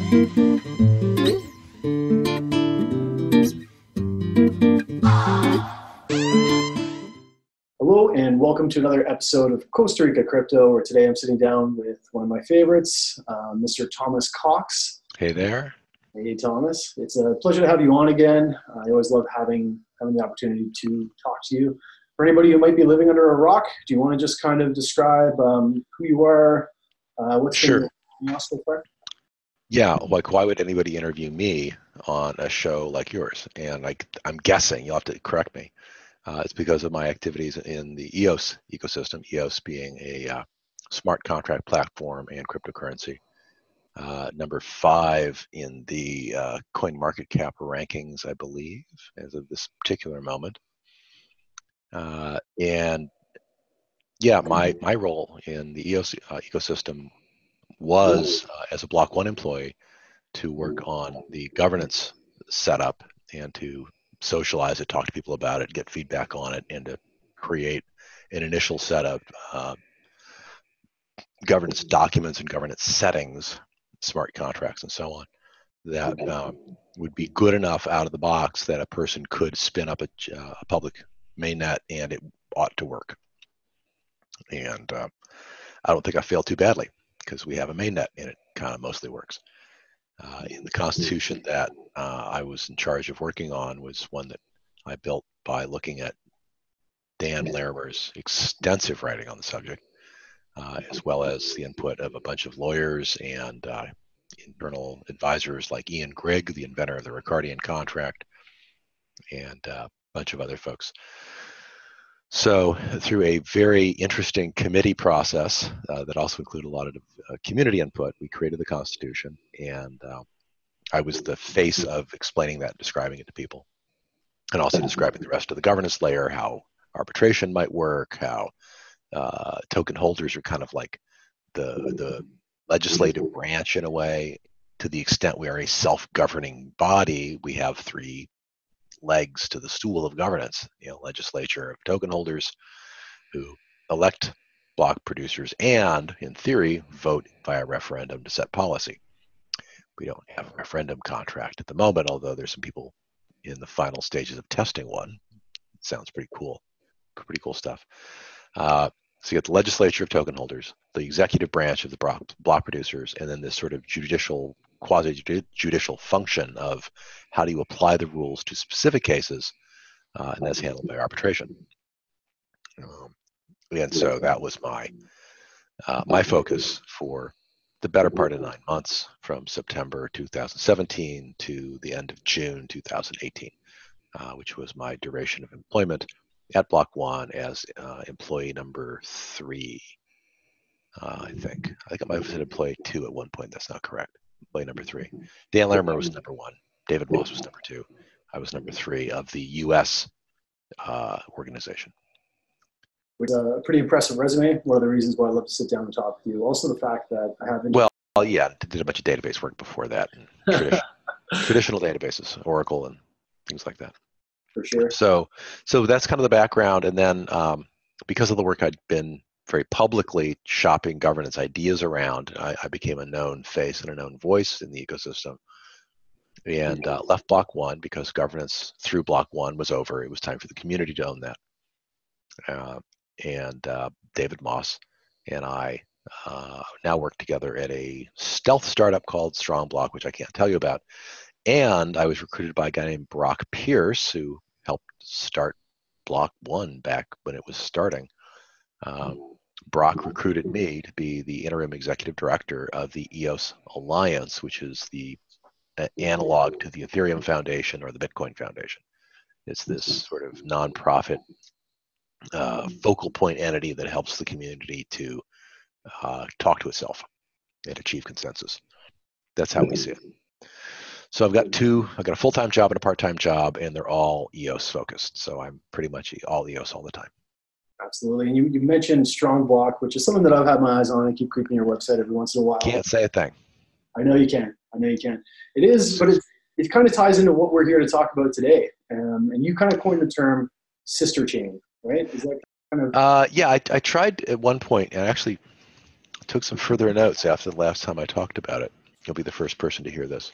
Hello and welcome to another episode of Costa Rica Crypto, where today I'm sitting down with one of my favorites, Mr. Thomas Cox. Hey there. Hey Thomas, it's a pleasure to have you on again. I always love having the opportunity to talk to you. For anybody who might be living under a rock, do you want to just kind of describe who you are, what's Sure. been so far? Yeah, like why would anybody interview me on a show like yours? And I'm guessing, you'll have to correct me, it's because of my activities in the EOS ecosystem, EOS being a smart contract platform and cryptocurrency. Number 5 in the coin market cap rankings, I believe, as of this particular moment. And yeah, my role in the EOS ecosystem was as a Block.one employee to work on the governance setup and to socialize it, talk to people about it, get feedback on it, and to create an initial set of governance documents and governance settings, smart contracts, and so on, that would be good enough out of the box that a person could spin up a public mainnet and it ought to work. And I don't think I failed too badly because we have a mainnet and it kind of mostly works. In the constitution that I was in charge of working on was one that I built by looking at Dan Larimer's extensive writing on the subject, as well as the input of a bunch of lawyers and internal advisors like Ian Grigg, the inventor of the Ricardian contract, and a bunch of other folks. So through a very interesting committee process that also included a lot of community input, we created the Constitution, and I was the face of explaining that, describing it to people, and also describing the rest of the governance layer, how arbitration might work, how token holders are kind of like the legislative branch in a way. To the extent we are a self-governing body, we have 3 legs to the stool of governance, legislature of token holders who elect block producers and, in theory, vote via referendum to set policy. We don't have a referendum contract at the moment, although there's some people in the final stages of testing one. It sounds pretty cool stuff. So you get the legislature of token holders, the executive branch of the block producers, and then this sort of quasi-judicial function of how do you apply the rules to specific cases, and that's handled by arbitration. And so that was my focus for the better part of 9 months, from September 2017 to the end of June 2018, which was my duration of employment at Block.one as employee number 3. I think I might have said employee 2 at one point. That's not correct. Employee number 3. Dan Larimer was number 1. David Moss was number 2. I was number 3 of the U.S. Organization. It's a pretty impressive resume. One of the reasons why I'd love to sit down and talk with you. Also, the fact that I haven't. Well, yeah, did a bunch of database work before that, and traditional databases, Oracle, and things like that. For sure. So that's kind of the background, and then because of the work I'd been very publicly shopping governance ideas around, I became a known face and a known voice in the ecosystem, and left Block.one because governance through Block.one was over. It was time for the community to own that. And David Moss and I now work together at a stealth startup called Strong Block, which I can't tell you about. And I was recruited by a guy named Brock Pierce, who helped start Block.one back when it was starting. Brock recruited me to be the interim executive director of the EOS Alliance, which is the analog to the Ethereum Foundation or the Bitcoin Foundation. It's this sort of nonprofit focal point entity that helps the community to talk to itself and achieve consensus. That's how we see it. So I've got a full-time job and a part-time job, and they're all EOS focused. So I'm pretty much all EOS all the time. Absolutely. And you mentioned Strong Block, which is something that I've had my eyes on. I keep creeping your website every once in a while. Can't say a thing. I know you can. It is, but it kind of ties into what we're here to talk about today. And you kind of coined the term Sisterchain, right? Is that kind of... Yeah, I tried at one point, and actually took some further notes after the last time I talked about it. You'll be the first person to hear this.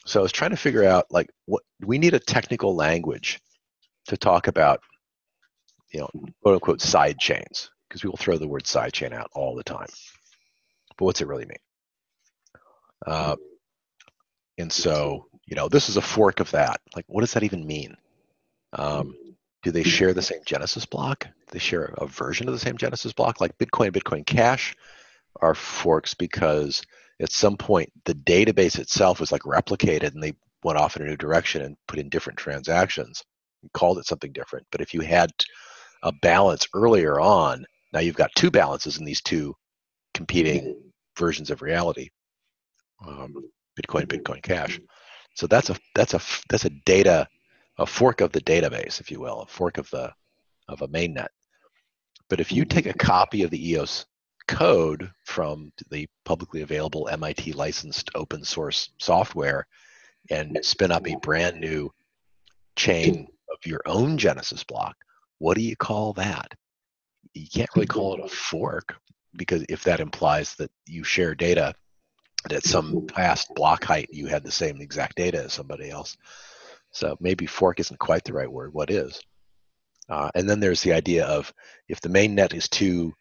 So I was trying to figure out, like, what we need a technical language to talk about, quote unquote side chains, because people throw the word sidechain out all the time. But what's it really mean? And so, this is a fork of that. Like, what does that even mean? Do they share the same Genesis block? Do they share a version of the same Genesis block? Like Bitcoin, Bitcoin Cash are forks because at some point the database itself was like replicated and they went off in a new direction and put in different transactions and called it something different. But if you had a balance earlier on, now you've got two balances in these two competing versions of reality. Bitcoin, Bitcoin Cash. So that's a data, a fork of the database, if you will, a fork of a mainnet. But if you take a copy of the EOS code from the publicly available MIT licensed open source software and spin up a brand new chain of your own Genesis block, what do you call that? You can't really call it a fork, because if that implies that you share data, that at some past block height you had the same exact data as somebody else. So maybe fork isn't quite the right word. What is? And then there's the idea of, if the main net is too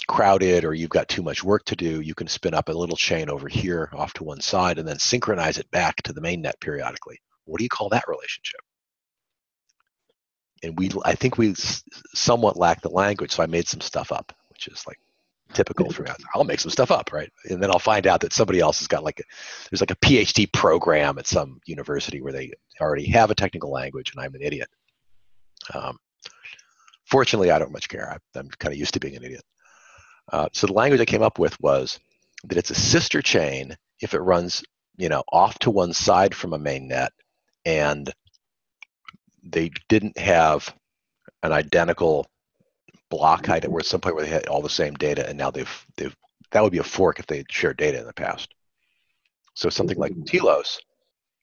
crowded or you've got too much work to do, you can spin up a little chain over here off to one side and then synchronize it back to the main net periodically. What do you call that relationship? And I think we somewhat lack the language, so I made some stuff up, which is like typical for me. I'll make some stuff up, right? And then I'll find out that somebody else has got there's like a PhD program at some university where they already have a technical language, and I'm an idiot. Fortunately, I don't much care. I'm kind of used to being an idiot. So the language I came up with was that it's a sister chain if it runs, off to one side from a main net, and they didn't have an identical block height at some point where they had all the same data, and now they've that would be a fork if they shared data in the past. So something like Telos,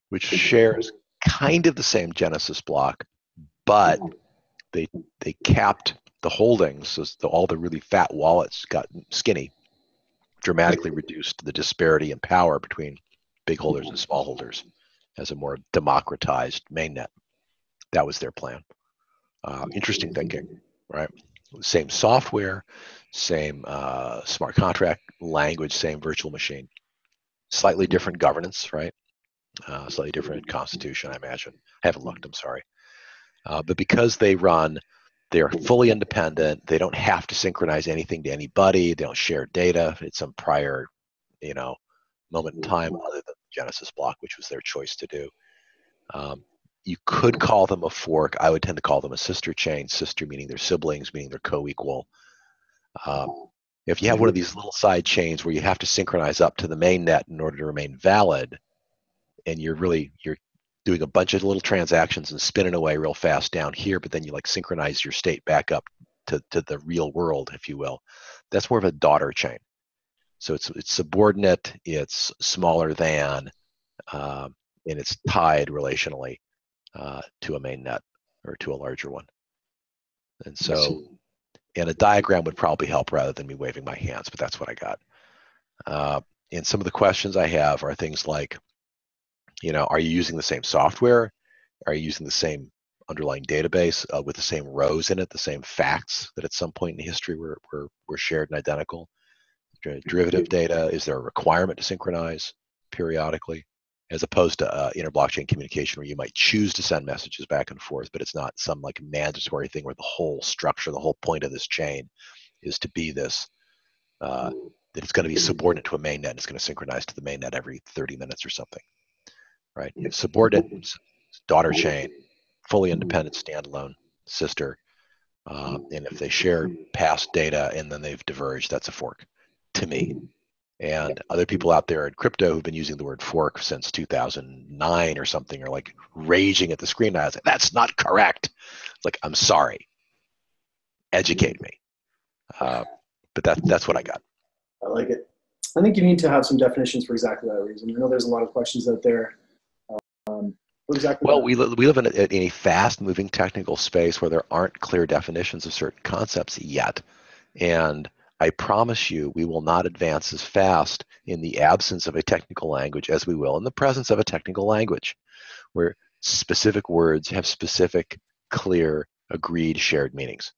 which shares kind of the same Genesis block, but they capped the holdings, so all the really fat wallets got skinny, dramatically reduced the disparity in power between big holders and small holders as a more democratized mainnet. That was their plan. Interesting thinking, right? Same software, same smart contract language, same virtual machine. Slightly different governance, right? Slightly different constitution, I imagine. I haven't looked, I'm sorry. But because they are fully independent. They don't have to synchronize anything to anybody. They don't share data at some prior, moment in time other than the Genesis block, which was their choice to do. You could call them a fork. I would tend to call them a sister chain. Sister meaning they're siblings, meaning they're co-equal. If you have one of these little side chains where you have to synchronize up to the main net in order to remain valid, and you're doing a bunch of little transactions and spinning away real fast down here, but then you synchronize your state back up to the real world, if you will. That's more of a daughter chain. So it's subordinate, it's smaller than, and it's tied relationally to a main net or to a larger one. And so, and a diagram would probably help rather than me waving my hands, but that's what I got. And some of the questions I have are things like, are you using the same software? Are you using the same underlying database with the same rows in it, the same facts that at some point in history were shared and identical? Derivative data, is there a requirement to synchronize periodically, as opposed to inter-blockchain communication where you might choose to send messages back and forth, but it's not some mandatory thing where the whole structure, the whole point of this chain is to be this, that it's going to be subordinate to a mainnet, and it's going to synchronize to the mainnet every 30 minutes or something. Right? Subordinate, daughter chain, fully independent, standalone, sister. And if they share past data and then they've diverged, that's a fork to me. And other people out there in crypto who've been using the word fork since 2009 or something are raging at the screen. I was like, that's not correct. It's I'm sorry. Educate me. But that's what I got. I like it. I think you need to have some definitions for exactly that reason. I know there's a lot of questions out there. Well, we live in a fast-moving technical space where there aren't clear definitions of certain concepts yet, and I promise you, we will not advance as fast in the absence of a technical language as we will in the presence of a technical language, where specific words have specific, clear, agreed, shared meanings.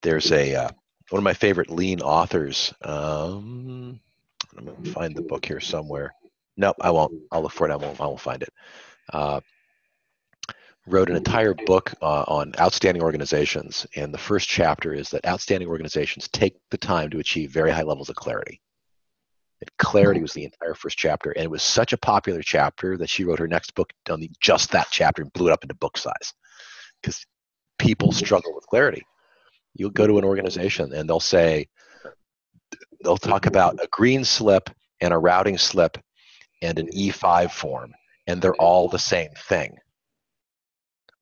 There's one of my favorite lean authors. I'm going to find the book here somewhere. No, I won't. I'll look for it. I won't find it. Wrote an entire book on outstanding organizations, and the first chapter is that outstanding organizations take the time to achieve very high levels of clarity. And clarity was the entire first chapter, and it was such a popular chapter that she wrote her next book on just that chapter and blew it up into book size, because people struggle with clarity. You'll go to an organization and they'll talk about a green slip and a routing slip and an E5 form, and they're all the same thing.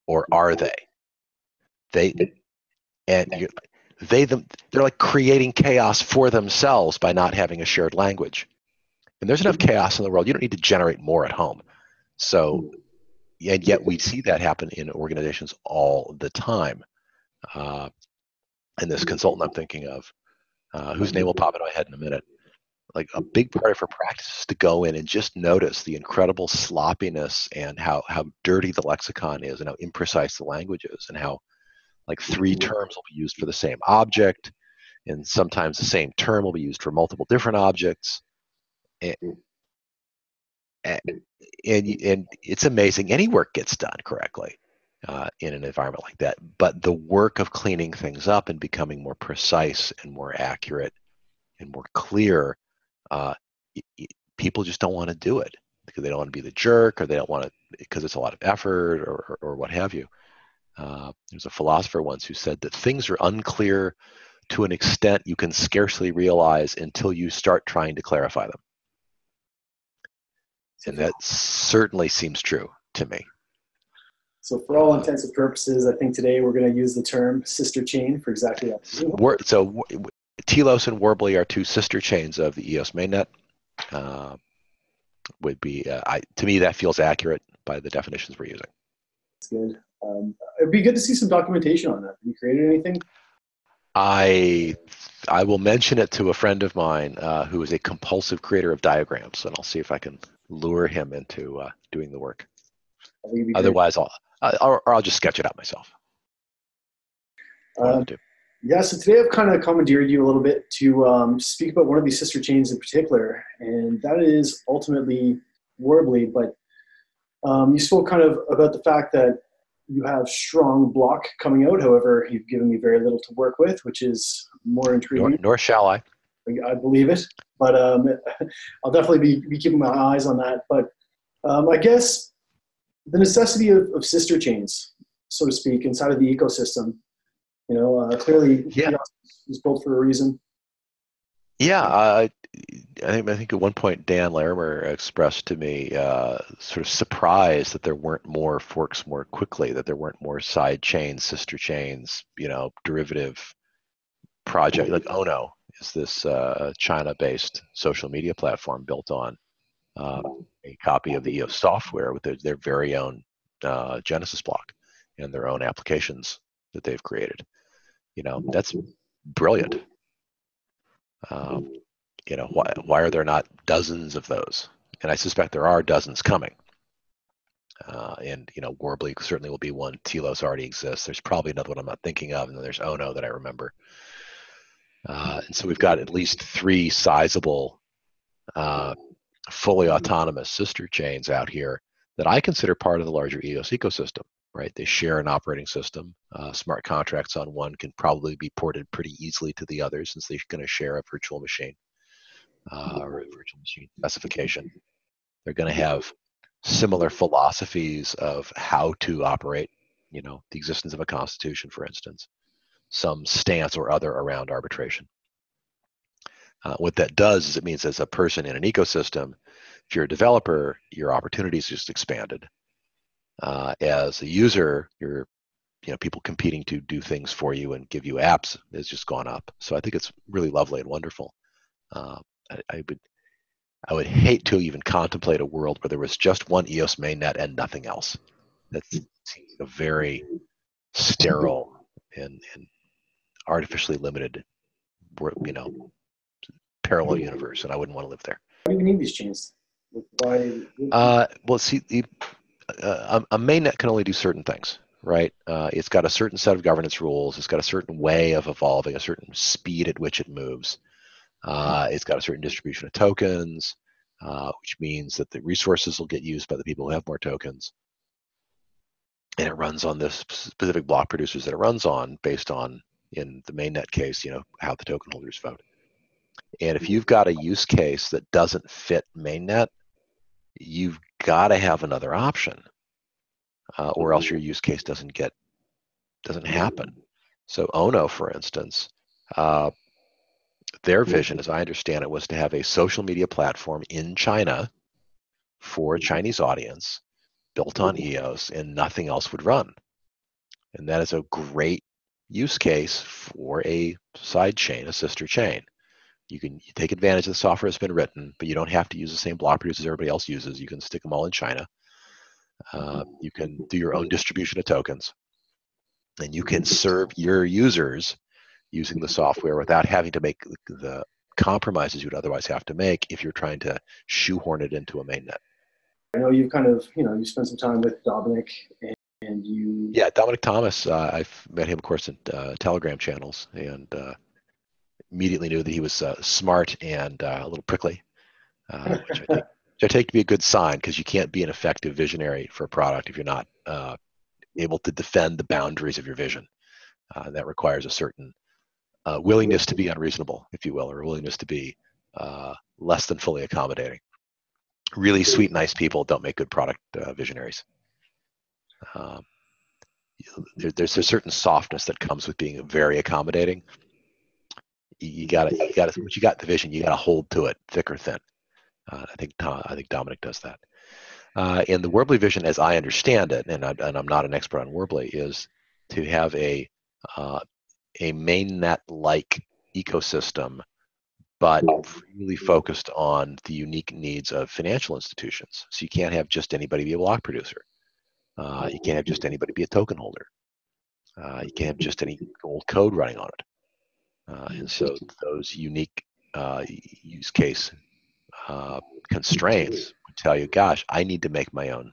Or are they? They're like creating chaos for themselves by not having a shared language. And there's enough chaos in the world. You don't need to generate more at home. So, and yet we see that happen in organizations all the time. And this consultant I'm thinking of, whose name will pop into my head in a minute, like a big part of her practice is to go in and just notice the incredible sloppiness and how dirty the lexicon is and how imprecise the language is, and how like 3 terms will be used for the same object, and sometimes the same term will be used for multiple different objects. And it's amazing any work gets done correctly in an environment like that. But the work of cleaning things up and becoming more precise and more accurate and more clear, people just don't want to do it because they don't want to be the jerk, or they don't want to because it's a lot of effort, or what have you. There's a philosopher once who said that things are unclear to an extent you can scarcely realize until you start trying to clarify them. And that certainly seems true to me. So for all intents and purposes, I think today we're going to use the term sister chain for exactly that. So Telos and Worbli are 2 sister chains of the EOS mainnet. Would be, to me, that feels accurate by the definitions we're using. That's good. It'd be good to see some documentation on that. Have you created anything? I will mention it to a friend of mine who is a compulsive creator of diagrams, and I'll see if I can lure him into doing the work. Otherwise, I'll just sketch it out myself. Yeah, so today I've kind of commandeered you a little bit to speak about one of these sister chains in particular, and that is ultimately Worbli. But you spoke kind of about the fact that you have strong block coming out. However, you've given me very little to work with, which is more intriguing. Nor shall I. I believe it, but I'll definitely be keeping my eyes on that. But I guess the necessity of sister chains, so to speak, inside of the ecosystem, clearly it's built for a reason. Yeah, I think at one point Dan Larimer expressed to me sort of surprised that there weren't more forks more quickly, that there weren't more side chains, sister chains, derivative project. Like Ono is this China-based social media platform built on a copy of the EOS software with their very own Genesis block and their own applications that they've created. That's brilliant. Why are there not dozens of those? And I suspect there are dozens coming. And Worbli certainly will be one. Telos already exists. There's probably another one I'm not thinking of, and then there's Ono that I remember. And so we've got at least 3 sizable, fully autonomous sister chains out here that I consider part of the larger EOS ecosystem. Right? They share an operating system. Smart contracts on one can probably be ported pretty easily to the other, since they're going to share a virtual machine or a virtual machine specification. They're going to have similar philosophies of how to operate, the existence of a constitution, for instance, some stance or other around arbitration. What that does is it means as a person in an ecosystem, if you're a developer, your opportunities just expanded. As a user, your people competing to do things for you and give you apps has just gone up. So I think it's really lovely and wonderful. I would hate to even contemplate a world where there was just one EOS mainnet and nothing else. That's a very sterile and artificially limited, parallel universe, and I wouldn't want to live there. Why do we need these chains? Why? Well, see, a mainnet can only do certain things, right? It's got a certain set of governance rules. It's got a certain way of evolving, a certain speed at which it moves. It's got a certain distribution of tokens, which means that the resources will get used by the people who have more tokens. And it runs on the specific block producers that it runs on based on, in the mainnet case, how the token holders vote. And if you've got a use case that doesn't fit mainnet, you've got to have another option, or else your use case doesn't happen. So Ono, for instance, their vision, as I understand it, was to have a social media platform in China for a Chinese audience, built on EOS, and nothing else would run. And that is a great use case for a side chain, a sister chain. You take advantage of the software that's been written, but you don't have to use the same block producers everybody else uses. You can stick them all in China. You can do your own distribution of tokens, and you can serve your users using the software without having to make the compromises you'd otherwise have to make if you're trying to shoehorn it into a mainnet. I know you've kind of, you spent some time with Dominic, and you... Yeah, Dominic Thomas, I've met him, of course, in Telegram channels, and immediately knew that he was smart and a little prickly, which I take to be a good sign, because you can't be an effective visionary for a product if you're not able to defend the boundaries of your vision. That requires a certain willingness to be unreasonable, if you will, or a willingness to be less than fully accommodating. Really sweet, nice people don't make good product visionaries. There's a certain softness that comes with being very accommodating. You gotta, once you got the vision, you gotta hold to it, thick or thin. I think Dominic does that. And the Worbli vision, as I understand it, and I'm not an expert on Worbli, is to have a mainnet-like ecosystem, but really focused on the unique needs of financial institutions. So you can't have just anybody be a block producer. You can't have just anybody be a token holder. You can't have just any old code running on it. And so those unique use case constraints would tell you, gosh, I need to make my own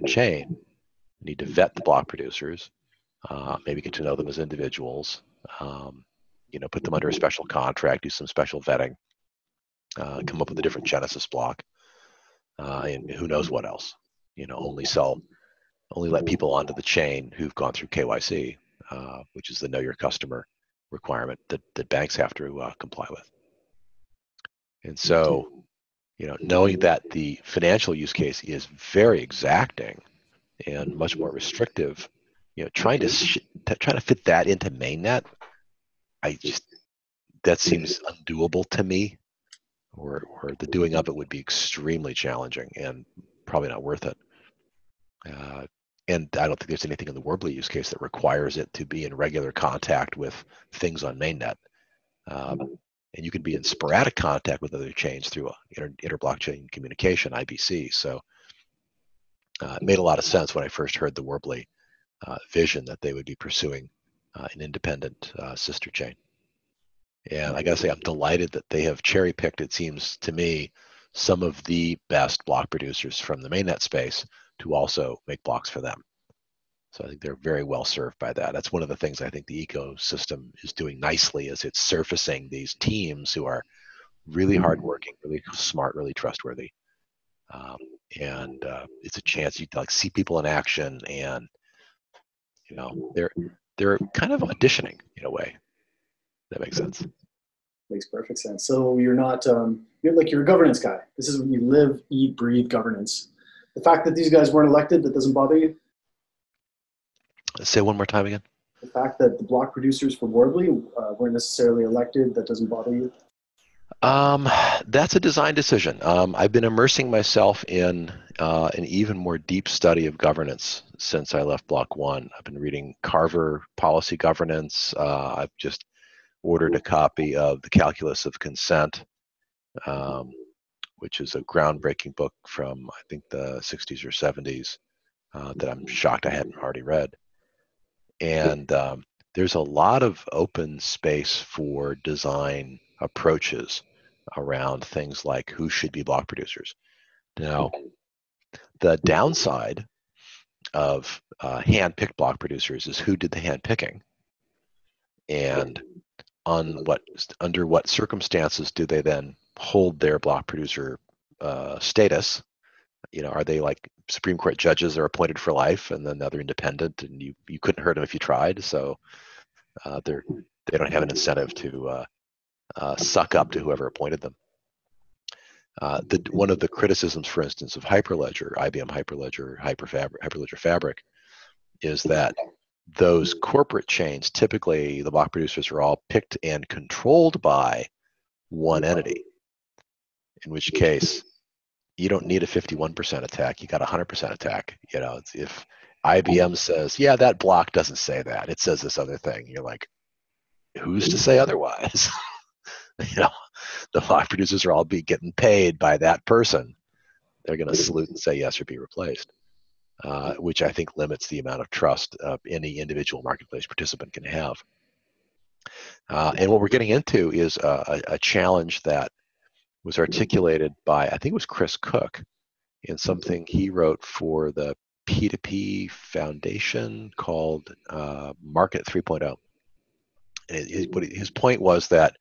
chain. I need to vet the block producers, maybe get to know them as individuals, put them under a special contract, do some special vetting, come up with a different Genesis block, and who knows what else. Only let people onto the chain who've gone through KYC, which is the know your customer requirement that banks have to comply with. And so, knowing that the financial use case is very exacting and much more restrictive, trying to fit that into mainnet, that seems undoable to me, or the doing of it would be extremely challenging and probably not worth it. And I don't think there's anything in the Worbli use case that requires it to be in regular contact with things on mainnet. And you can be in sporadic contact with other chains through inter-blockchain communication, IBC. So it made a lot of sense when I first heard the Worbli vision that they would be pursuing an independent sister chain. And I gotta say, I'm delighted that they have cherry-picked, it seems to me, some of the best block producers from the mainnet space to also make blocks for them. So I think they're very well served by that. That's one of the things I think the ecosystem is doing nicely, is it's surfacing these teams who are really hardworking, really smart, really trustworthy. And it's a chance you to see people in action, and they're kind of auditioning in a way. That makes sense. Makes perfect sense. So you're not you're a governance guy. This is when you live, eat, breathe governance. The fact that these guys weren't elected, that doesn't bother you? Say one more time again. The fact that the block producers for Worbli weren't necessarily elected, that doesn't bother you? That's a design decision. I've been immersing myself in an even more deep study of governance since I left Block.one. I've been reading Carver Policy Governance. I've just ordered a copy of The Calculus of Consent, which is a groundbreaking book from, I think, the 60s or 70s that I'm shocked I hadn't already read. And there's a lot of open space for design approaches around things like who should be block producers. Now, the downside of hand-picked block producers is who did the hand-picking, and under what circumstances do they then hold their block producer status? Are they like Supreme Court judges that are appointed for life, and then they're independent, and you couldn't hurt them if you tried? So they don't have an incentive to suck up to whoever appointed them. One of the criticisms, for instance, of Hyperledger, IBM Hyperledger, Hyperledger Fabric, is that those corporate chains, typically the block producers are all picked and controlled by one entity, in which case you don't need a 51% attack, you got a 100% attack. If IBM says, yeah, that block doesn't say that, it says this other thing, you're like, who's to say otherwise? The block producers are all getting paid by that person. They're going to salute and say yes or be replaced, which I think limits the amount of trust any individual marketplace participant can have. And what we're getting into is a challenge that was articulated by, I think it was Chris Cook, in something he wrote for the P2P Foundation called Market 3.0. And his point was that,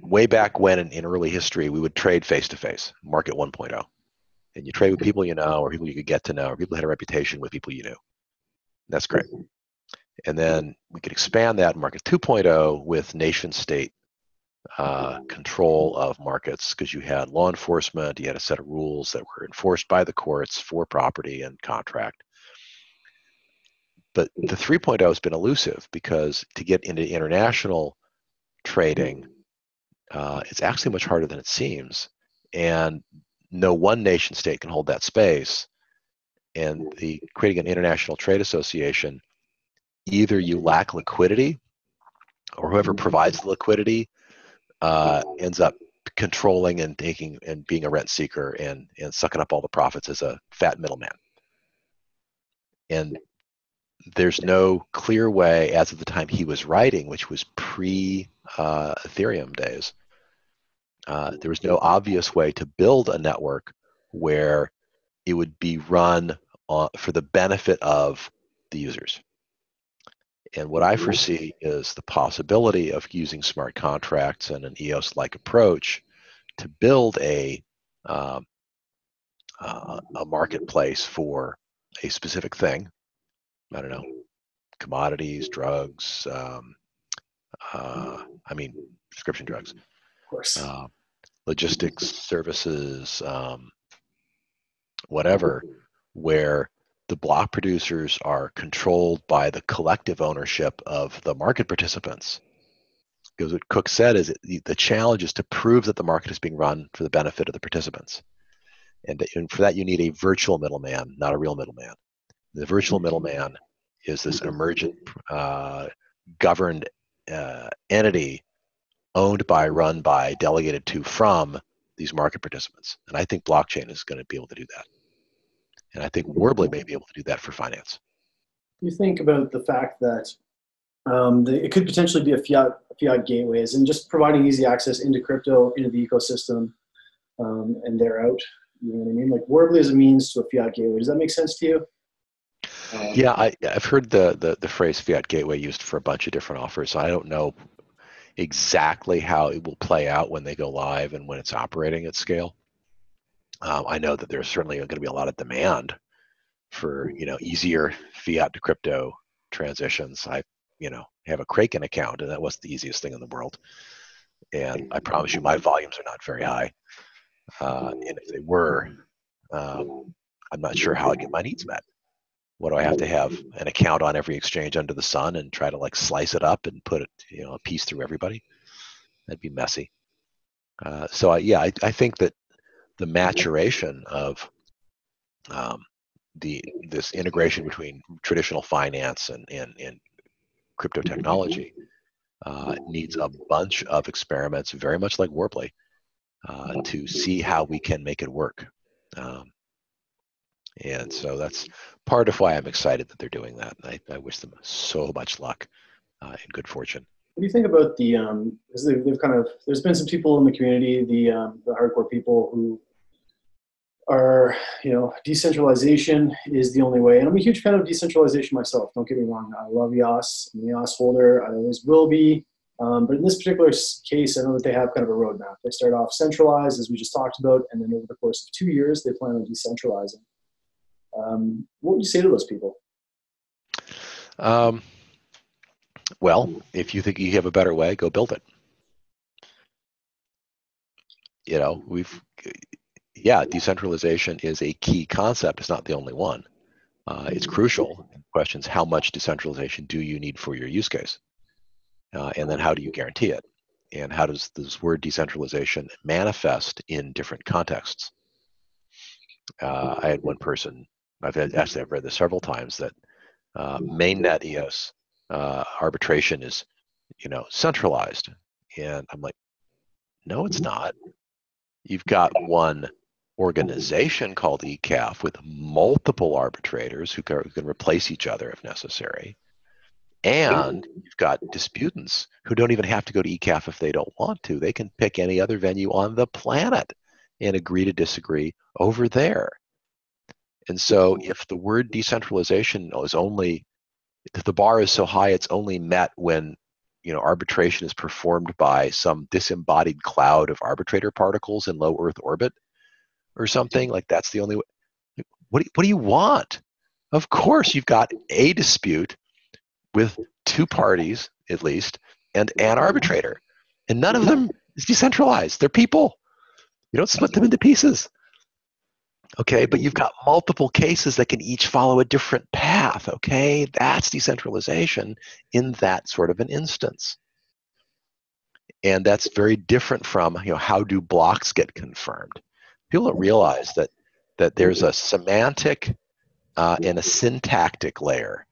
way back when in early history, we would trade face-to-face, Market 1.0. And you trade with people you know, or people you could get to know, or people who had a reputation with people you knew. That's great. And then we could expand that Market 2.0 with nation-state control of markets, because you had law enforcement, you had a set of rules that were enforced by the courts for property and contract. But the 3.0 has been elusive, because to get into international trading, it's actually much harder than it seems. And no one nation state can hold that space. And creating an international trade association, either you lack liquidity, or whoever provides the liquidity ends up controlling and taking and being a rent seeker and sucking up all the profits as a fat middleman. And there's no clear way, as of the time he was writing, which was pre-Ethereum days, there was no obvious way to build a network where it would be run for the benefit of the users. And what I foresee is the possibility of using smart contracts and an EOS-like approach to build a marketplace for a specific thing. I don't know, commodities, drugs, prescription drugs, Of course. Logistics services, whatever, where the block producers are controlled by the collective ownership of the market participants. Because what Cook said is the challenge is to prove that the market is being run for the benefit of the participants. And for that, you need a virtual middleman, not a real middleman. The virtual middleman is this emergent, governed entity owned by, run by, delegated to from these market participants. And I think blockchain is going to be able to do that. And I think Worbli may be able to do that for finance. You think about the fact that it could potentially be a fiat gateways and just providing easy access into crypto, into the ecosystem, and they're out. You know what I mean? Like Worbli is a means to a fiat gateway. Does that make sense to you? Yeah, I've heard the phrase fiat gateway used for a bunch of different offers. So I don't know exactly how it will play out when they go live and when it's operating at scale. I know that there's certainly going to be a lot of demand for easier fiat to crypto transitions. I have a Kraken account, and that wasn't the easiest thing in the world. And I promise you, my volumes are not very high. And if they were, I'm not sure how I get my needs met. What do I have to have an account on every exchange under the sun and try to slice it up and put it, a piece through everybody? That'd be messy. So I think that the maturation of this integration between traditional finance and crypto technology needs a bunch of experiments, very much like Worbli, to see how we can make it work. And so that's part of why I'm excited that they're doing that. I wish them so much luck and good fortune. What do you think about the, because they've kind of, there's been some people in the community, the hardcore people who are, decentralization is the only way. And I'm a huge fan of decentralization myself. Don't get me wrong. I love EOS. I'm an EOS holder. I always will be. But in this particular case, I know that they have kind of a roadmap. They start off centralized, as we just talked about, and then over the course of 2 years, they plan on decentralizing. What would you say to those people? Well, if you think you have a better way, go build it. Decentralization is a key concept. It's not the only one. It's crucial. The question is, how much decentralization do you need for your use case? And then how do you guarantee it? And how does this word decentralization manifest in different contexts? I had one person, I've read this several times, that mainnet EOS arbitration is, centralized. And I'm like, no, it's not. You've got one organization called ECAF with multiple arbitrators who can replace each other if necessary. And you've got disputants who don't even have to go to ECAF if they don't want to. They can pick any other venue on the planet and agree to disagree over there. And so if the word decentralization is only, if the bar is so high, it's only met when arbitration is performed by some disembodied cloud of arbitrator particles in low Earth orbit or something, like that's the only way. What do you want? Of course, you've got a dispute with two parties, at least, and an arbitrator. And none of them is decentralized. They're people. You don't split them into pieces. Okay, but you've got multiple cases that can each follow a different path. Okay, that's decentralization in that sort of an instance. And that's very different from, how do blocks get confirmed? People don't realize that there's a semantic and a syntactic layer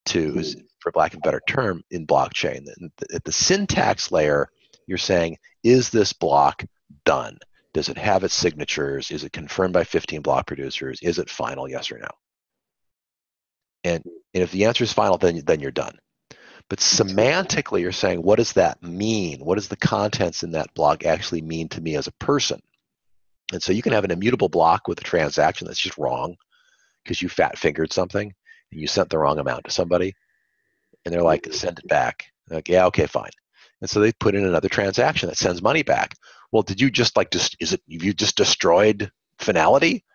to, for lack of a better term, in blockchain. At the syntax layer, you're saying, is this block done? Does it have its signatures? Is it confirmed by 15 block producers? Is it final, yes or no? And if the answer is final, then you're done. But semantically, you're saying, what does that mean? What does the contents in that block actually mean to me as a person? And so you can have an immutable block with a transaction that's just wrong because you fat-fingered something and you sent the wrong amount to somebody. And they're like, send it back. They're like, yeah, okay, fine. And so they put in another transaction that sends money back. Well, did you just you just destroyed finality?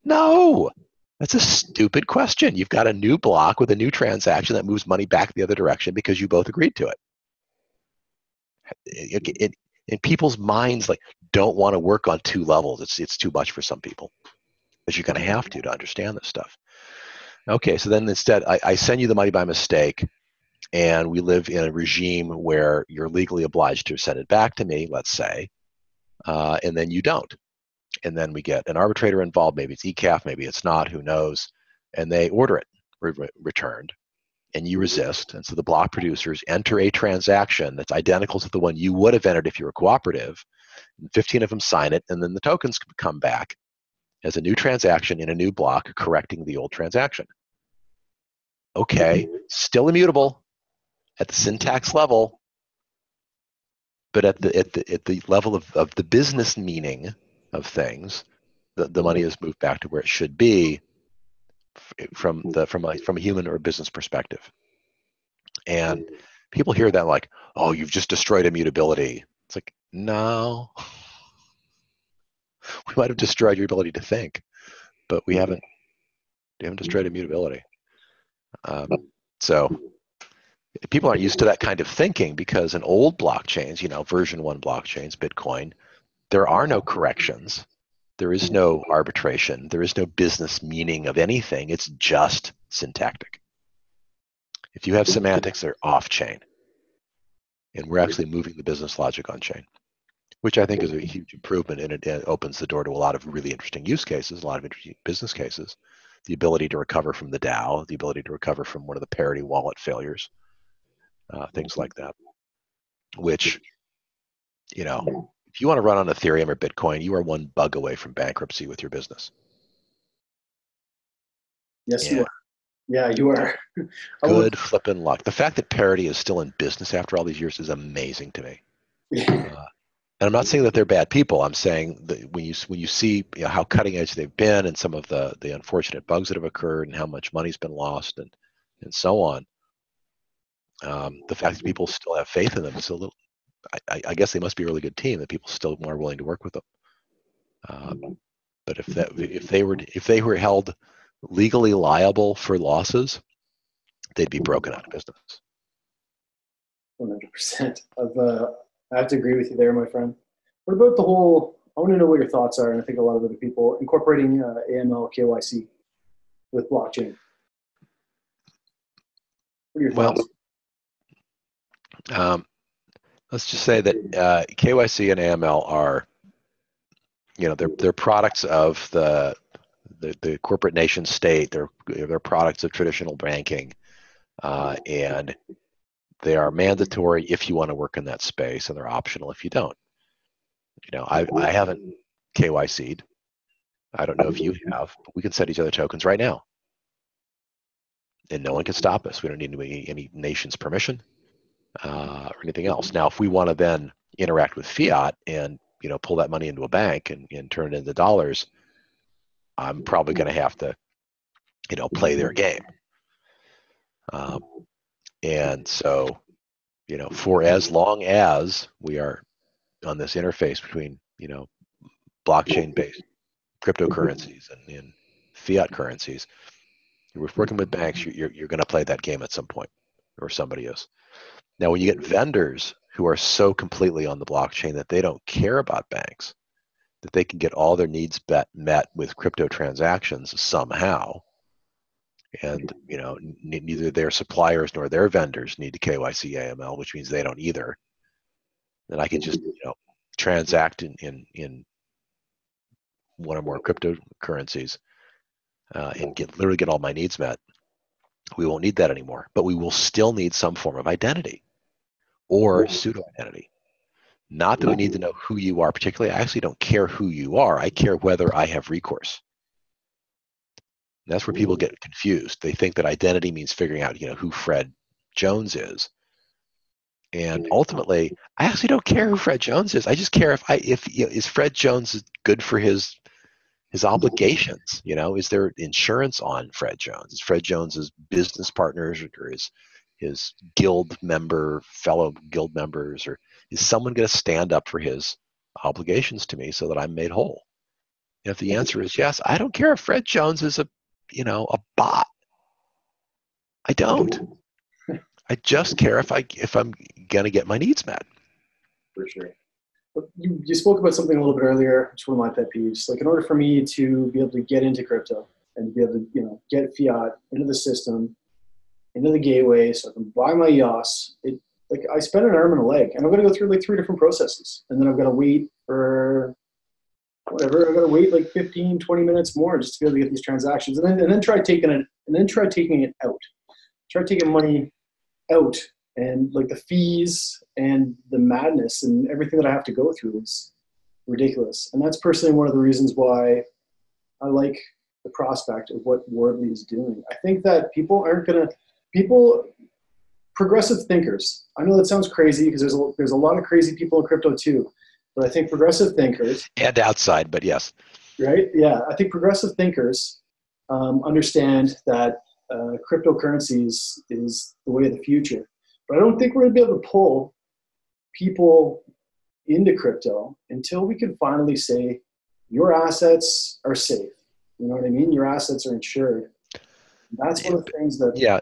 No, that's a stupid question. You've got a new block with a new transaction that moves money back the other direction because you both agreed to it. In people's minds, don't want to work on two levels. It's too much for some people, but you're going to have to understand this stuff. Okay, so then instead, I send you the money by mistake, and we live in a regime where you're legally obliged to send it back to me, let's say, and then you don't. And then we get an arbitrator involved. Maybe it's ECAF, maybe it's not, who knows, and they order it returned, and you resist. And so the block producers enter a transaction that's identical to the one you would have entered if you were cooperative, and 15 of them sign it, and then the tokens come back as a new transaction in a new block correcting the old transaction. Okay, still immutable at the syntax level, but at the level of the business meaning of things, the money is moved back to where it should be from a human or business perspective. And people hear that like, oh, you've just destroyed immutability. It's like, no, we might have destroyed your ability to think, but we haven't destroyed immutability. So people aren't used to that kind of thinking because in old blockchains, version 1 blockchains, Bitcoin, there are no corrections. There is no arbitration. There is no business meaning of anything. It's just syntactic. If you have semantics, they're off-chain. And we're actually moving the business logic on-chain, which I think is a huge improvement, and it opens the door to a lot of really interesting use cases, a lot of interesting business cases, the ability to recover from the DAO, the ability to recover from one of the parity wallet failures, things like that, which, if you want to run on Ethereum or Bitcoin, you are one bug away from bankruptcy with your business. Yes, you And are. Yeah, you are. I would. good flippin' luck. The fact that Parity is still in business after all these years is amazing to me. And I'm not saying that they're bad people. I'm saying that when you see how cutting edge they've been and some of the unfortunate bugs that have occurred and how much money's been lost and so on, the fact that people still have faith in them is a little. I guess they must be a really good team that people still are willing to work with them. But if they were held legally liable for losses, they'd be broken out of business. 100%. I have to agree with you there, my friend. What about the whole? I want to know what your thoughts are, and I think a lot of other people incorporating AML KYC with blockchain. What are your Well, thoughts? let's just say that KYC and AML are, they're products of the corporate nation state. They're products of traditional banking, and they are mandatory if you want to work in that space, and they're optional if you don't. I haven't KYC'd. I don't know if you have, but we can set each other tokens right now, and no one can stop us. We don't need any nation's permission or anything else. Now, if we want to then interact with fiat and pull that money into a bank and turn it into dollars, I'm probably going to have to play their game. And so, for as long as we are on this interface between, blockchain-based cryptocurrencies and fiat currencies, you're working with banks, you're going to play that game at some point, or somebody is. Now, when you get vendors who are so completely on the blockchain that they don't care about banks, that they can get all their needs met with crypto transactions somehow, and neither their suppliers nor their vendors need to KYC AML, which means they don't either, then I can just transact in one or more cryptocurrencies and literally get all my needs met. We won't need that anymore, but we will still need some form of identity or pseudo identity. Not that we need to know who you are particularly. I actually don't care who you are. I care whether I have recourse. And that's where people get confused. They think that identity means figuring out, who Fred Jones is. And ultimately, I actually don't care who Fred Jones is. I just care if is Fred Jones good for his obligations? Is there insurance on Fred Jones? Is Fred Jones's business partners or his fellow guild members, or is someone going to stand up for his obligations to me so that I'm made whole? And if the answer is yes, I don't care if Fred Jones is a bot. I don't. I just care if I'm gonna get my needs met. For sure. You spoke about something a little bit earlier, which is one of my pet peeves. Like, in order for me to be able to get into crypto and be able to get fiat into the system, into the gateway, so I can buy my EOS, I spend an arm and a leg, and I'm going to go through like 3 different processes, and then I've got to wait for whatever. I've got to wait like 15, 20 minutes more just to be able to get these transactions, and then try taking it out. Try taking money out, and like the fees and the madness and everything that I have to go through is ridiculous. And that's personally one of the reasons why I like the prospect of what Worbli is doing. I think that progressive thinkers, I know that sounds crazy because there's a lot of crazy people in crypto too, but I think progressive thinkers, and outside, but yes. Right? Yeah, I think progressive thinkers understand that cryptocurrencies is the way of the future. But I don't think we're going to be able to pull people into crypto until we can finally say your assets are safe. You know what I mean? Your assets are insured. That's one of the things that... Yeah.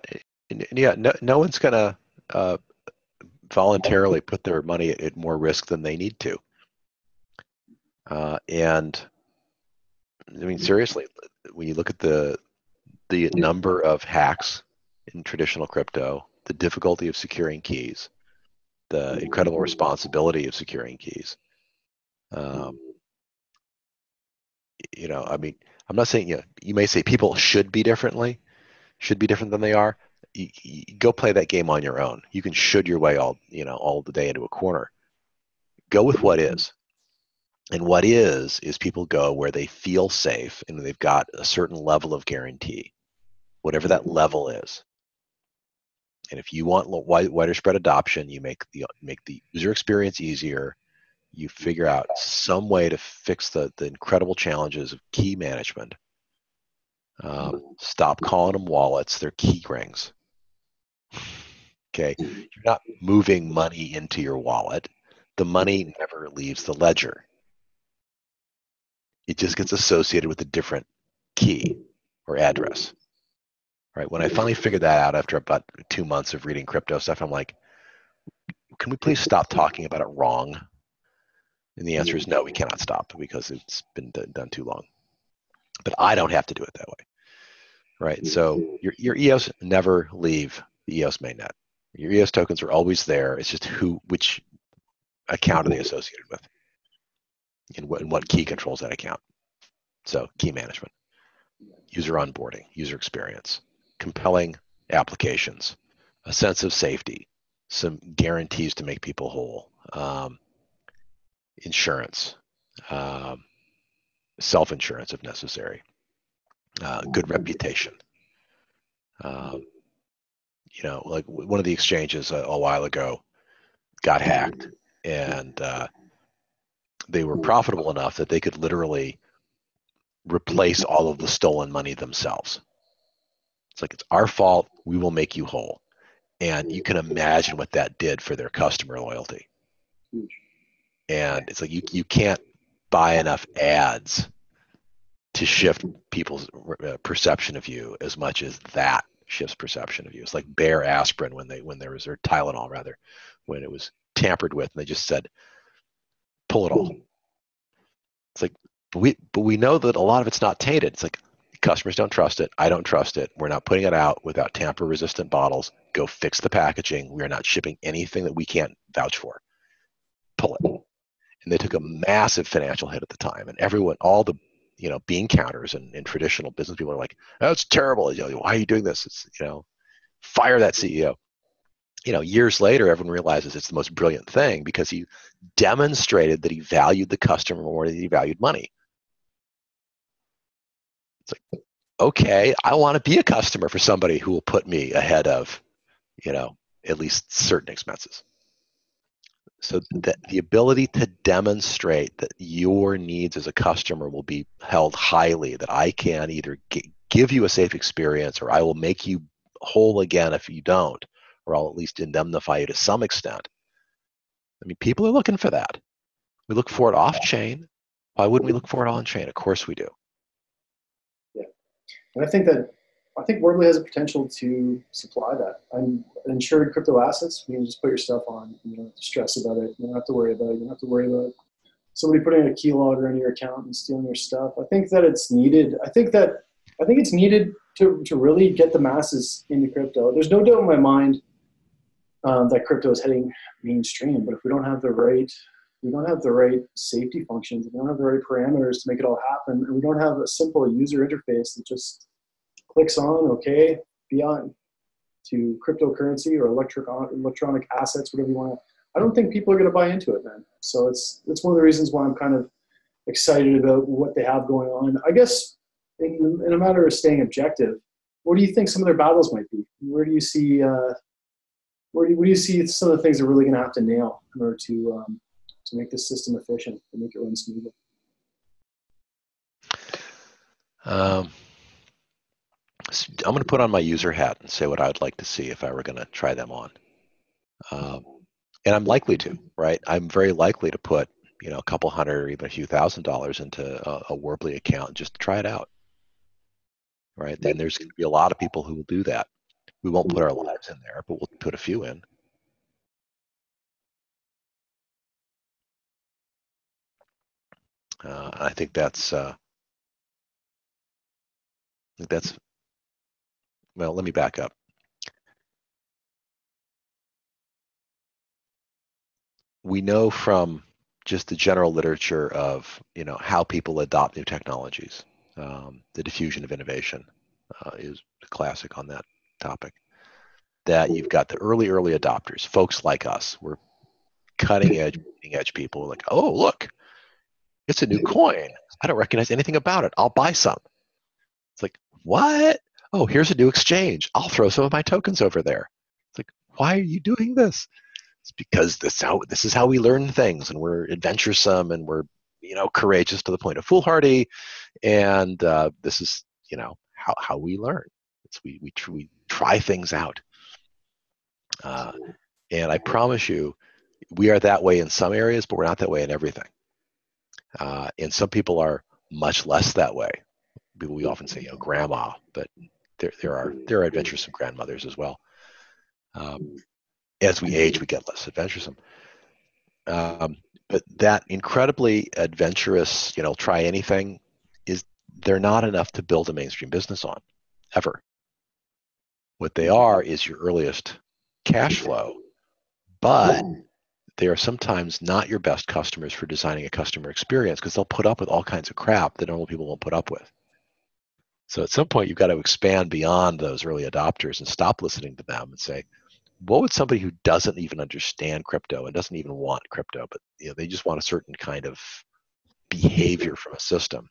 No one's going to voluntarily put their money at more risk than they need to. And I mean, seriously, when you look at the number of hacks in traditional crypto, the difficulty of securing keys, the incredible responsibility of securing keys. I mean, I'm not saying you may say people should be different than they are. You go play that game on your own. You can should your way all the day into a corner. Go with what is. And what is people go where they feel safe and they've got a certain level of guarantee. whatever that level is. And if you want wider spread adoption, you make the user experience easier. You figure out some way to fix the incredible challenges of key management. Stop calling them wallets; they're key rings. Okay, you're not moving money into your wallet. The money never leaves the ledger. It just gets associated with a different key or address. Right? When I finally figured that out after about 2 months of reading crypto stuff, I'm like, can we please stop talking about it wrong? And the answer is no, we cannot stop because it's been done too long. But I don't have to do it that way. Right? So your EOS never leave the EOS mainnet. Your EOS tokens are always there. It's just which account are they associated with? And what key controls that account? So key management, user onboarding, user experience, compelling applications, a sense of safety, some guarantees to make people whole, insurance, self-insurance if necessary, good reputation. Like one of the exchanges a while ago got hacked, and they were profitable enough that they could literally replace all of the stolen money themselves. It's like, it's our fault, we will make you whole. And you can imagine what that did for their customer loyalty. And it's like you can't buy enough ads to shift people's perception of you as much as that shifts perception of you. It's like Bayer aspirin or Tylenol rather, when it was tampered with and they just said, pull it all. It's like, but we know that a lot of it's not tainted. It's like, customers don't trust it. I don't trust it. We're not putting it out without tamper-resistant bottles. Go fix the packaging. We are not shipping anything that we can't vouch for. Pull it. And they took a massive financial hit at the time. And everyone, all the bean counters and traditional business people are like, "Oh, it's terrible. Why are you doing this? It's fire that CEO." Years later, everyone realizes it's the most brilliant thing because he demonstrated that he valued the customer more than he valued money. It's like, okay, I want to be a customer for somebody who will put me ahead of, at least certain expenses. So the ability to demonstrate that your needs as a customer will be held highly, that I can either give you a safe experience or I will make you whole again if you don't, or I'll at least indemnify you to some extent. I mean, people are looking for that. We look for it off-chain. Why wouldn't we look for it on-chain? Of course we do. Yeah, and I think Worbli has a potential to supply that. I'm insured crypto assets. You can just put your stuff on. You don't have to stress about it. You don't have to worry about it. You don't have to worry about somebody putting a keylogger into your account and stealing your stuff. I think that it's needed. I think it's needed to really get the masses into crypto. There's no doubt in my mind that crypto is heading mainstream. But if we don't have the right safety functions, if we don't have the right parameters to make it all happen, and we don't have a simple user interface that just clicks on, okay, beyond to cryptocurrency or electronic assets, whatever you want to. I don't think people are going to buy into it, man. So it's one of the reasons why I'm kind of excited about what they have going on. I guess in a matter of staying objective, what do you think some of their battles might be? Where do you see where do you see some of the things they're really going to have to nail in order to make this system efficient and make it run smoothly? I'm going to put on my user hat and say what I'd like to see if I were going to try them on. And I'm likely to, right? I'm very likely to put, a couple hundred or even a few $1,000s into a Worbli account just to try it out, right? Then there's going to be a lot of people who will do that. We won't put our lives in there, but we'll put a few in. I think that's well, let me back up. We know from just the general literature of, how people adopt new technologies. The diffusion of innovation is a classic on that topic. That you've got the early adopters, folks like us. We're cutting edge people. Like, oh, look, it's a new coin. I don't recognize anything about it. I'll buy some. It's like, what? oh, here's a new exchange. I'll throw some of my tokens over there. It's like, why are you doing this? It's because this is how we learn things, and we're adventuresome, and we're courageous to the point of foolhardy, and this is how we learn. We try things out, and I promise you, we are that way in some areas, but we're not that way in everything. And some people are much less that way. We often say, grandma, but there are adventuresome grandmothers as well. As we age, we get less adventuresome. But that incredibly adventurous, try anything, they're not enough to build a mainstream business on, ever. What they are is your earliest cash flow, but they are sometimes not your best customers for designing a customer experience, because they'll put up with all kinds of crap that normal people won't put up with. So at some point, you've got to expand beyond those early adopters and stop listening to them and say, what would somebody who doesn't even understand crypto and doesn't even want crypto, but they just want a certain kind of behavior from a system,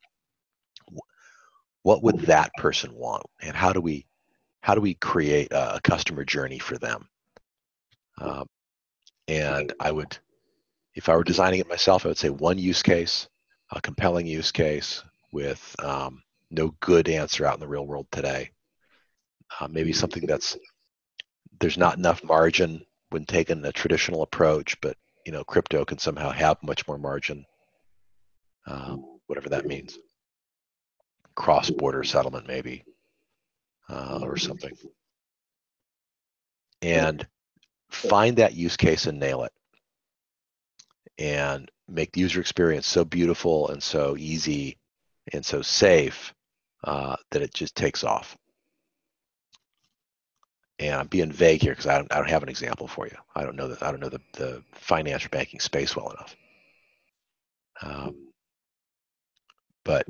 what would that person want? And how do we create a customer journey for them? And I would, if I were designing it myself, I would say one use case, a compelling use case with no good answer out in the real world today. Maybe something there's not enough margin when taking a traditional approach, but crypto can somehow have much more margin, whatever that means. Cross-border settlement maybe, or something. And find that use case and nail it. And make the user experience so beautiful and so easy and so safe that it just takes off. And I'm being vague here because I don't have an example for you. I don't know the financial banking space well enough. But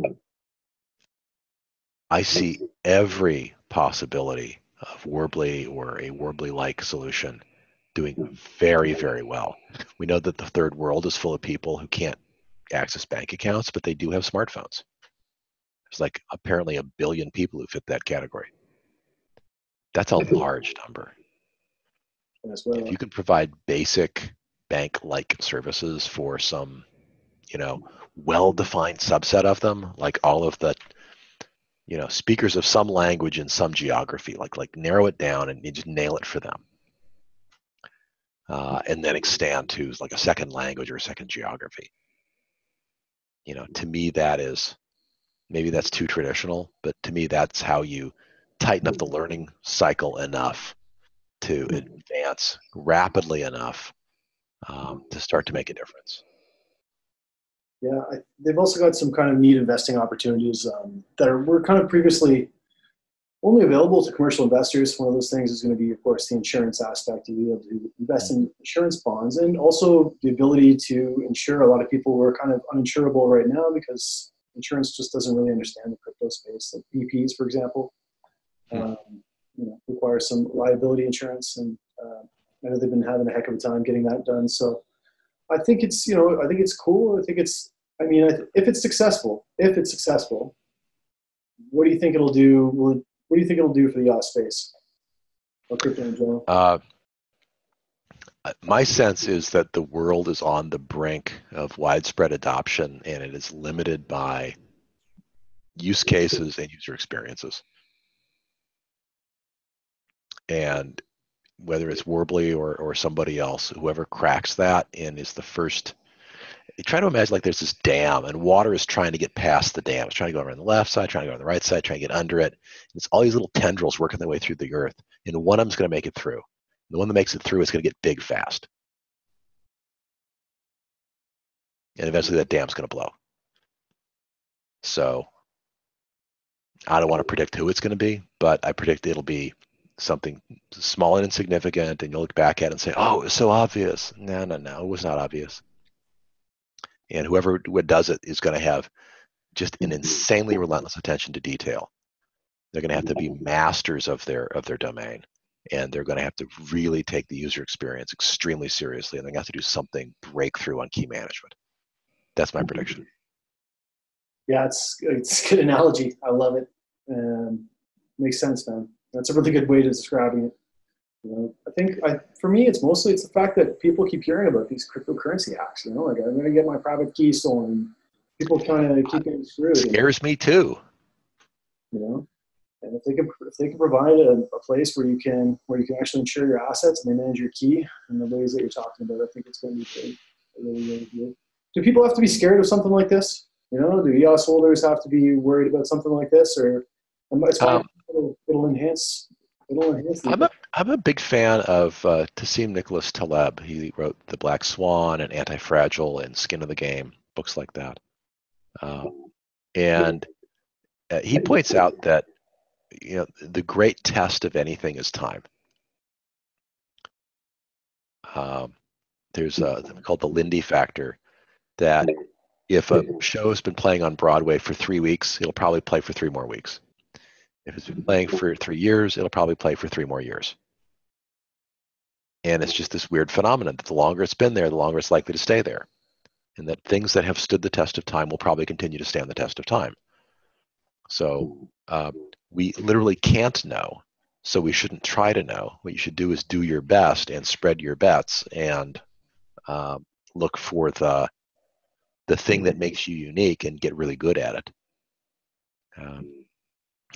I see every possibility of Worbli or a Worbli-like solution doing very, very well. We know that the third world is full of people who can't access bank accounts, but they do have smartphones. There's like apparently 1 billion people who fit that category. That's a large number. Well, if you can provide basic bank-like services for some, well-defined subset of them, like all of the, speakers of some language in some geography, like narrow it down and you just nail it for them. And then extend to like a second language or a second geography. To me, maybe that's too traditional, but to me, that's how you tighten up the learning cycle enough to advance rapidly enough to start to make a difference. Yeah, they've also got some kind of neat investing opportunities that were kind of previously only available to commercial investors. One of those things is going to be, of course, the insurance aspect. You'll be able to invest in insurance bonds, and also the ability to insure a lot of people who are kind of uninsurable right now because insurance just doesn't really understand the crypto space. Like VPs, for example, require some liability insurance, and I know they've been having a heck of a time getting that done. So I think it's, I think it's cool. If it's successful, what do you think it'll do? What do you think it'll do for the space or crypto in general? My sense is that the world is on the brink of widespread adoption, and it is limited by use cases and user experiences. And whether it's Worbli or somebody else, whoever cracks that and is the first, try to imagine like there's this dam and water is trying to get past the dam. It's trying to go over on the left side, trying to go on the right side, trying to get under it. And it's all these little tendrils working their way through the earth. And one of them's going to make it through. The one that makes it through is going to get big fast. And eventually that dam's going to blow. So I don't want to predict who it's going to be, but I predict it'll be something small and insignificant, and you'll look back at it and say, oh, it was so obvious. No, it was not obvious. And whoever does it is going to have just an insanely relentless attention to detail. They're going to have to be masters of their domain, and they're going to have to really take the user experience extremely seriously, and they're going to have to do something breakthrough on key management. That's my prediction. Yeah, it's a good analogy. I love it. Makes sense, man. That's a really good way to describing it. I think for me, it's the fact that people keep hearing about these cryptocurrency hacks. Like I'm going to get my private key stolen. People kind of keep getting screwed. Scares me too. And if they can provide a place where you can actually insure your assets and they manage your key in the ways that you're talking about, I think it's going to be really, really good. Do people have to be scared of something like this? Do EOS holders have to be worried about something like this, or it'll enhance? I'm a big fan of Tassim Nicholas Taleb. He wrote The Black Swan and Anti-Fragile and Skin of the Game, books like that. And he points out that the great test of anything is time. There's something called the Lindy factor, that if a show's been playing on Broadway for 3 weeks, it'll probably play for 3 more weeks. If it's been playing for 3 years, it'll probably play for 3 more years. And it's just this weird phenomenon that the longer it's been there, the longer it's likely to stay there. And that things that have stood the test of time will probably continue to stand the test of time. So we literally can't know, so we shouldn't try to know. What you should do is do your best and spread your bets and look for the thing that makes you unique and get really good at it.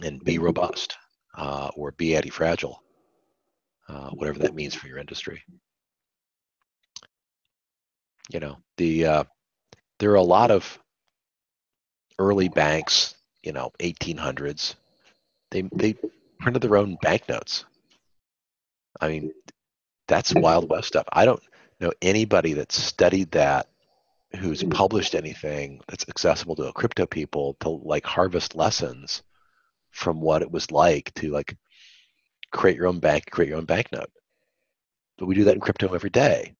And be robust or be anti-fragile, whatever that means for your industry. There are a lot of early banks, 1800s. They printed their own banknotes. I mean, that's Wild West stuff. I don't know anybody that studied that who's published anything that's accessible to crypto people to harvest lessons from what it was like to create your own bank, create your own banknote. But we do that in crypto every day.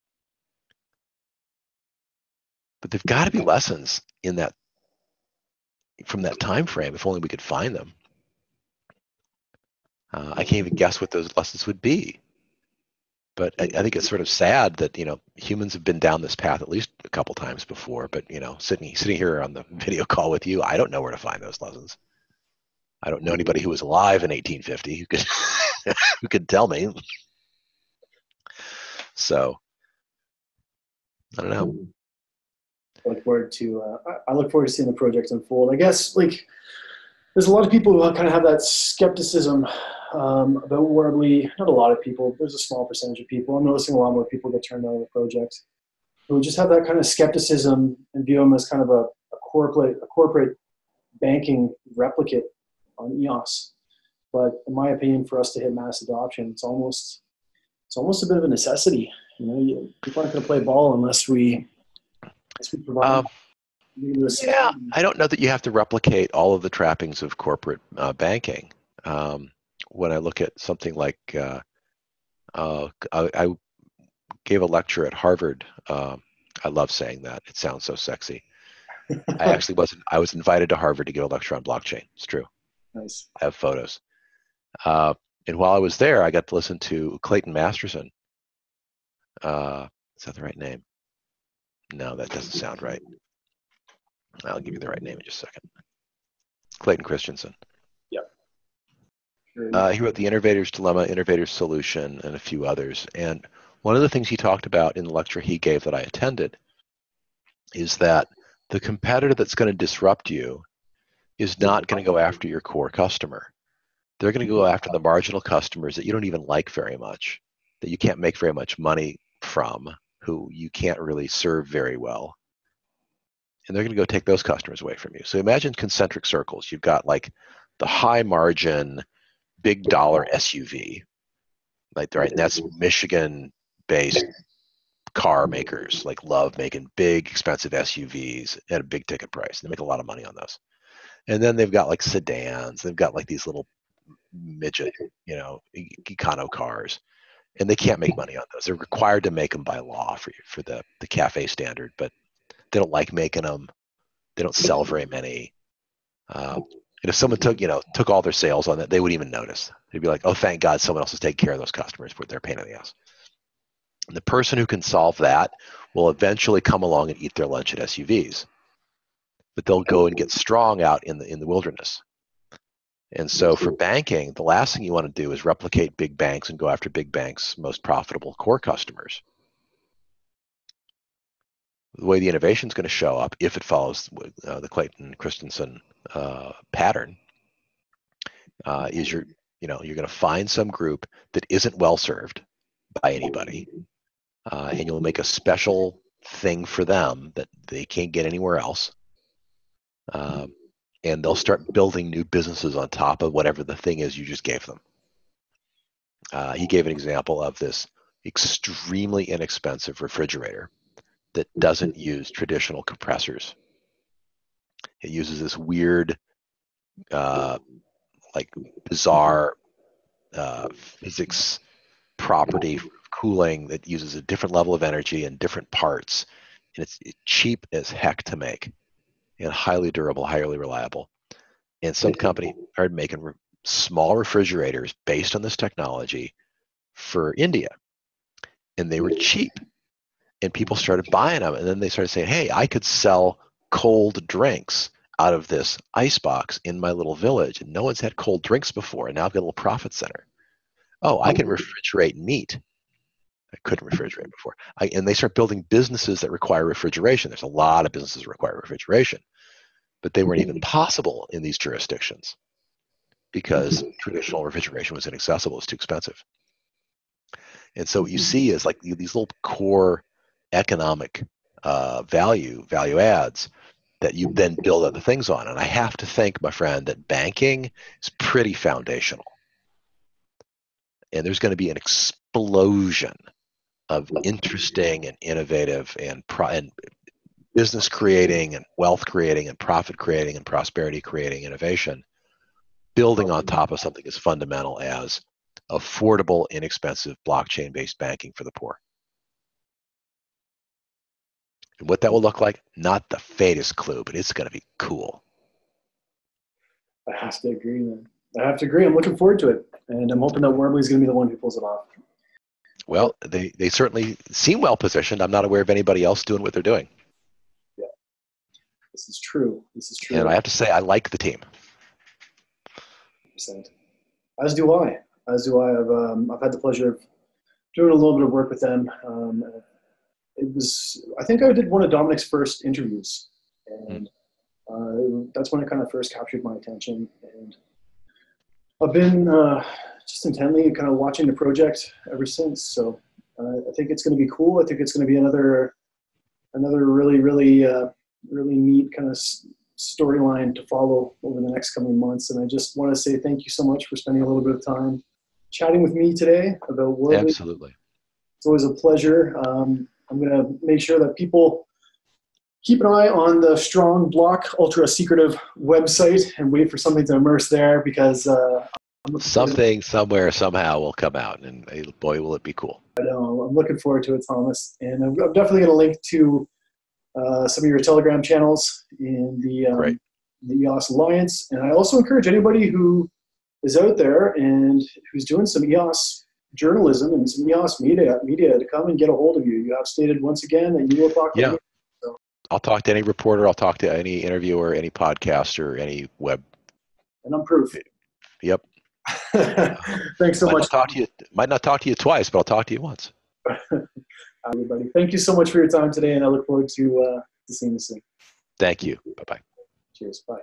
But there've got to be lessons in that from that time frame, if only we could find them. I can't even guess what those lessons would be. But I think it's sort of sad that humans have been down this path at least a couple times before. But sitting here on the video call with you, I don't know where to find those lessons. I don't know anybody who was alive in 1850 who could who could tell me. So I don't know. I look forward to seeing the project unfold. I guess there's a lot of people who kind of have that skepticism about Worbli. Not a lot of people. There's a small percentage of people. I'm noticing a lot more people get turned on the project who just have that kind of skepticism and view them as kind of a corporate banking replicate on EOS. But in my opinion, for us to hit mass adoption, it's almost a bit of a necessity. People aren't going to play ball unless we provide. Yeah, I don't know that you have to replicate all of the trappings of corporate banking. When I look at something like, I gave a lecture at Harvard. I love saying that. It sounds so sexy. I was invited to Harvard to give a lecture on blockchain. It's true. Nice. I have photos. And while I was there, I got to listen to Clayton Masterson. Is that the right name? No, that doesn't sound right. I'll give you the right name in just a second. Clayton Christensen. Yep. Sure. He wrote The Innovator's Dilemma, Innovator's Solution, and a few others. And one of the things he talked about in the lecture he gave that I attended is that the competitor that's going to disrupt you is not going to go after your core customer. They're going to go after the marginal customers that you don't even like very much, that you can't make very much money from, who you can't really serve very well. And they're going to go take those customers away from you. So imagine concentric circles. You've got the high margin, big dollar SUV, right? And that's Michigan-based car makers love making big, expensive SUVs at a big ticket price. They make a lot of money on those. And then they've got sedans. They've got these little midget, econo cars. And they can't make money on those. They're required to make them by law for the CAFE standard, but they don't like making them. They don't sell very many. And if someone took all their sales on that, they wouldn't even notice. They'd be like, oh, thank God someone else is taking care of those customers, but they're a pain in the ass. And the person who can solve that will eventually come along and eat their lunch at SUVs. But they'll go and get strong out in the wilderness. And so for banking, the last thing you want to do is replicate big banks and go after big banks' most profitable core customers. The way the innovation is going to show up, if it follows the Clayton Christensen pattern, is you're going to find some group that isn't well served by anybody, and you'll make a special thing for them that they can't get anywhere else, and they'll start building new businesses on top of whatever the thing is you just gave them. He gave an example of this extremely inexpensive refrigerator that doesn't use traditional compressors. It uses this weird, like bizarre physics property cooling that uses a different level of energy and different parts, and it's cheap as heck to make, and highly durable, highly reliable. And some company started making small refrigerators based on this technology for India, and they were cheap, and people started buying them, and then they started saying, hey, I could sell cold drinks out of this icebox in my little village, and no one's had cold drinks before, and now I've got a little profit center. Oh, I can refrigerate meat. I couldn't refrigerate before. And they start building businesses that require refrigeration. There's a lot of businesses that require refrigeration, but they weren't even possible in these jurisdictions because traditional refrigeration was inaccessible. It was too expensive. And so what you see is like these little core economic value adds that you then build other things on. And I have to think, my friend, that banking is pretty foundational. And there's going to be an explosion of interesting and innovative and business creating and wealth creating and profit creating and prosperity creating innovation, building on top of something as fundamental as affordable, inexpensive, blockchain-based banking for the poor. And what that will look like, not the faintest clue, but it's going to be cool. I have to agree, man. I have to agree. I'm looking forward to it. And I'm hoping that Worbli is going to be the one who pulls it off. Well, they certainly seem well positioned. I'm not aware of anybody else doing what they're doing. Yeah, this is true. This is true. And I have to say, I like the team. 100%. As do I. As do I. I've had the pleasure of doing a little bit of work with them. I think I did one of Dominic's first interviews, and that's when it kind of first captured my attention. And I've been just intently kind of watching the project ever since. So I think it's going to be cool. I think it's going to be another really, really, really neat kind of storyline to follow over the next coming months. And I just want to say thank you so much for spending a little bit of time chatting with me today about Worbli. Absolutely. It's always a pleasure. I'm going to make sure that people keep an eye on the Strong Block Ultra Secretive website and wait for something to immerse there, because something somewhere somehow will come out, and boy, will it be cool. I know. I'm looking forward to it, Thomas. And I'm definitely going to link to some of your Telegram channels in the EOS Alliance. And I also encourage anybody who is out there and who's doing some EOS journalism and some EOS media to come and get a hold of you. You have stated once again that you will talk to me. So. I'll talk to any reporter. I'll talk to any interviewer, any podcaster, any web. And I'm proof. Yep. Thanks so much. Might not talk to you twice, but I'll talk to you once. Everybody, thank you so much for your time today, and I look forward to seeing you soon. Thank you. Bye-bye. Cheers. Bye.